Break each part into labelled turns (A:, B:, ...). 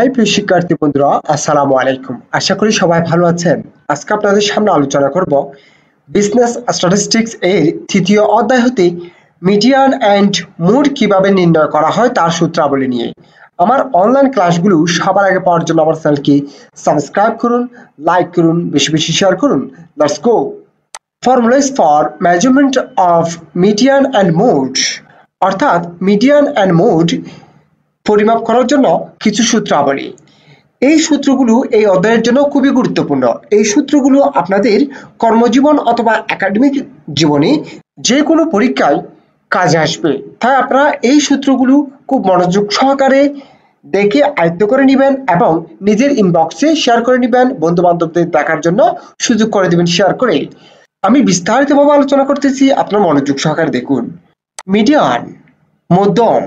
A: High প্রিয় শিক্ষার্থী বন্ধুরা, আসসালামু আলাইকুম। আশা করি সবাই ভালো আছেন। আজকে আপনাদের সামনে আলোচনা করব বিজনেস স্ট্যাটিস্টিক্স এর তৃতীয় অধ্যায় হতে মিডিয়ান এন্ড মোড কিভাবে নির্ণয় করা হয় তার সূত্রাবলী নিয়ে। আমার অনলাইন ক্লাসগুলো সবার আগে পাওয়ার জন্য আমার চ্যানেলকে সাবস্ক্রাইব করুন, লাইক করুন, বেশি বেশি শেয়ার করুন। Let's go. Formulas for measurement of median and mode, অর্থাৎ মিডিয়ান এন্ড মোড পরিমাপ করার জন্য কিছু সূত্রাবলী। এই সূত্রগুলো এই অধ্যায়ের জন্য খুবই গুরুত্বপূর্ণ। এই সূত্রগুলো আপনাদের কর্মজীবন অথবা একাডেমিক জীবনে যে কোনো পরীক্ষায় কাজে আসবে, তাই আপনারা এই সূত্রগুলো খুব মনোযোগ সহকারে দেখে আয়ত্ত করে নেবেন এবং নিজের ইনবক্সে শেয়ার করে নেবেন, বন্ধু বান্ধবদের দেখার জন্য সুযোগ করে দেবেন শেয়ার করে। আমি বিস্তারিতভাবে আলোচনা করতেছি, আপনারা মনোযোগ সহকারে দেখুন। মিডিয়ান, মধ্যম।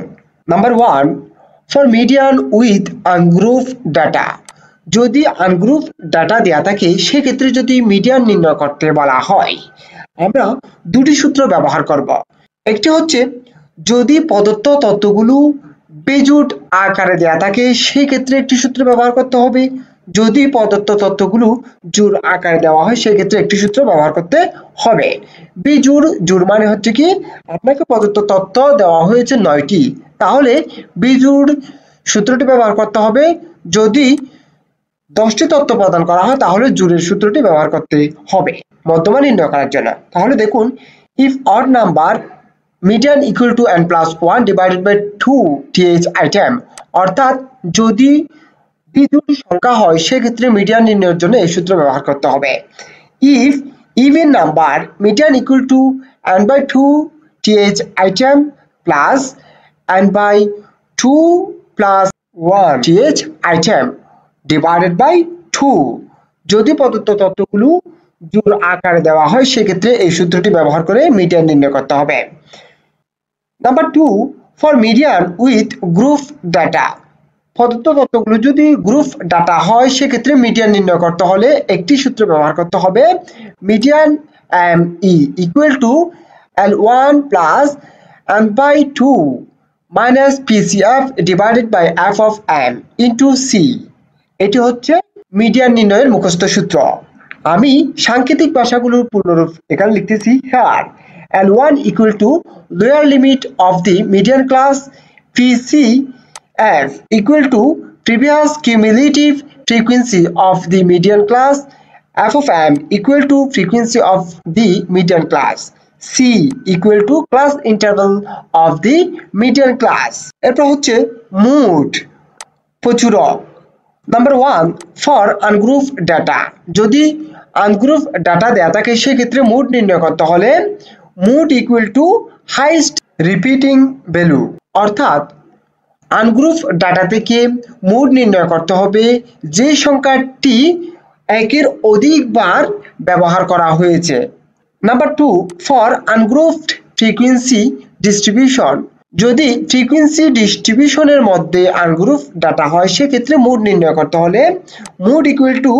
A: Number 1, for median with ungroup data. যদি আনগ্রুপ ডাটা দেওয়া থাকে সেক্ষেত্রে যদি মিডিয়ান নির্ণয় করতে বলা হয়, আমরা দুটি সূত্র ব্যবহার করব। একটি হচ্ছে যদি প্রদত্ত তথ্যগুলো বেজোড় আকারে দেওয়া থাকে সেক্ষেত্রে একটি সূত্র ব্যবহার করতে হবে। যদি প্রদত্ত তথ্যগুলো জোড় আকারে দেওয়া হয় সেক্ষেত্রে একটি সূত্র ব্যবহার করতে হবে। বেজোড় জোড় মানে হচ্ছে কি, আপনাকে প্রদত্ত তথ্য দেওয়া হয়েছে 9টি, তাহলে বেজোড় সূত্রটি ব্যবহার করতে হবে। যদি 10টি তথ্য প্রদান করা হয় তাহলে জোড়ের সূত্রটি ব্যবহার করতে হবে মধ্যমা নির্ণয় করার জন্য। তাহলে দেখুন, if odd number median equal to n plus 1 divided by 2 th item, অর্থাৎ যদি বিজোড় সংখ্যা হয় সেক্ষেত্রে মিডিয়ান নির্ণয়ের জন্য এই সূত্র ব্যবহার করতে হবে। If even number median equal to n by 2 th item plus n by 2 plus 1 th item divided by 2, যদি প্রদত্ত তথ্যগুলো জোড় আকারে দেওয়া হয় সেক্ষেত্রে এই সূত্রটি ব্যবহার করে মিডিয়ান নির্ণয় করতে হবে। Number 2, for median with group data. প্রদত্ত তথ্যগুলো যদি গ্রুপ ডাটা হয় সেক্ষেত্রে মিডিয়ান নির্ণয় করতে হলে একটি সূত্র ব্যবহার করতে হবে। Median ME equal to L1 plus n by 2 minus PCF divided by f of m into c। এটি হচ্ছে মিডিয়ান নির্ণয়ের মুখস্থ সূত্র। আমি সাংকেতিক ভাষাগুলোর পূর্ণরূপ এখানে লিখতেছি। Here L1 equal to lower limit of the median class PCF equal to previous cumulative frequency of the median class, f of m equal to frequency of the median class, c equal to class interval of the median class। এরপর হচ্ছে mode, প্রচুরক। Number 1, for ungroup data. যদি ungroup data দেওয়া থাকে সেক্ষেত্রে mode নির্ণয় করতে হলে mode equal to highest repeating value, অর্থাৎ আনগ্রুপ ডাটা থেকে মোড নির্ণয় করতে হবে যে সংখ্যাটি একের অধিকবার ব্যবহার করা হয়েছে। Number 2, for ungrouped frequency distribution. যদি ফ্রিকোয়েন্সি ডিস্ট্রিবিউশনের মধ্যে আনগ্রুপ ডাটা হয় সেক্ষেত্রে মোড নির্ণয় করতে হলে mode equal to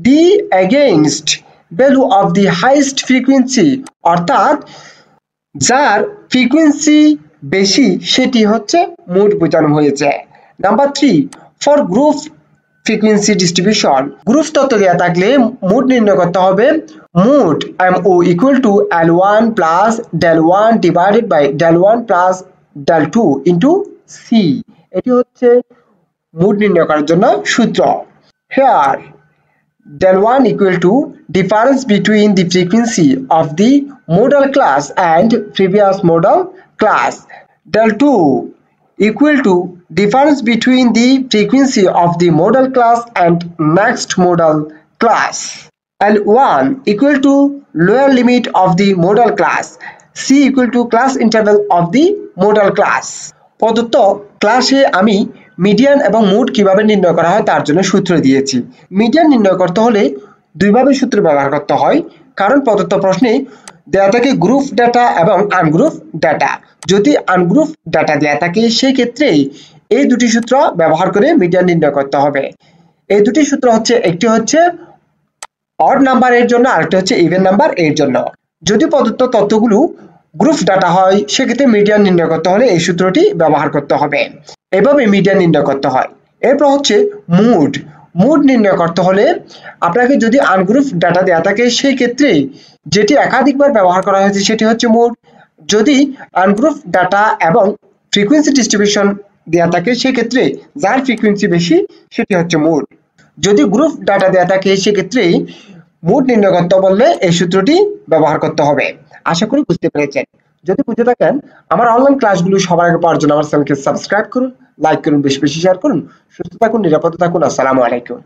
A: the against value of the highest frequency, অর্থাৎ যার ফ্রিকোয়েন্সি বেশি সেটি হচ্ছে মোড বোঝানো হয়েছে। Number 3, for group frequency distribution. Group তথ্য দেওয়া থাকলে মোড নির্ণয় করতে হবে mode MO equal to L1 plus del1 divided by del1 plus del2 into c। এটি হচ্ছে মোড নির্ণয় করার জন্য সূত্র। Here del1 equal to difference between the frequency of the modal class and previous modal class, del2 equal to difference between the frequency of the modal class and next modal class, L1 equal to lower limit of the modal class, c equal to class interval of the modal class। প্রদত্ত ক্লাসে আমি median এবং mode কিভাবে নির্ণয় করা হয় তার জন্য সূত্র দিয়েছি। মিডিয়ান নির্ণয় করতে হলে দুইভাবে সূত্র ব্যবহার করতে হয়, কারণ প্রদত্ত প্রশ্নে দেওয়া থাকে গ্রুপ ডাটা এবং আনগ্রুপ ডাটা। যদি আনগ্রুপ ডাটা দেওয়া থাকে সেক্ষেত্রে এই দুটি সূত্র ব্যবহার করে মিডিয়ান নির্ণয় করতে হবে। এই দুটি সূত্র হচ্ছে, একটি হচ্ছে অড নাম্বার এর জন্য, আরেকটি হচ্ছে ইভেন নাম্বার এর জন্য। যদি প্রদত্ত তথ্যগুলো গ্রুপ ডাটা হয় সেক্ষেত্রে মিডিয়ান নির্ণয় করতে হলে এই সূত্রটি ব্যবহার করতে হবে। এভাবে মিডিয়ান নির্ণয় করতে হয়। এরপর হচ্ছে মুড। মুড নির্ণয় করতে হলে আপনাকে যদি আনগ্রুপ ডাটা দেওয়া থাকে সেই ক্ষেত্রে যেটি একাধিকবার ব্যবহার করা হয়েছে সেটি হচ্ছে মুড। যদি আনগ্রুপ ডাটা এবং ফ্রিকোয়েন্সি ডিস্ট্রিবিউশন দেওয়া থাকে সেক্ষেত্রে যার ফ্রিকোয়েন্সি বেশি সেটি হচ্ছে মুড। যদি গ্রুপ ডাটা দেওয়া থাকে সেক্ষেত্রে মুড নির্ণয় করতে বললে এই সূত্রটি ব্যবহার করতে হবে। আশা করি বুঝতে পেরেছেন। যদি বুঝে থাকেন আমার অনলাইন ক্লাসগুলো সবার আগে পাওয়ার জন্য আমার চ্যানেলকে সাবস্ক্রাইব করুন, লাইক করুন, বেশি বেশি শেয়ার করুন। সুস্থ থাকুন, নিরাপদে থাকুন। আসসালামু আলাইকুম।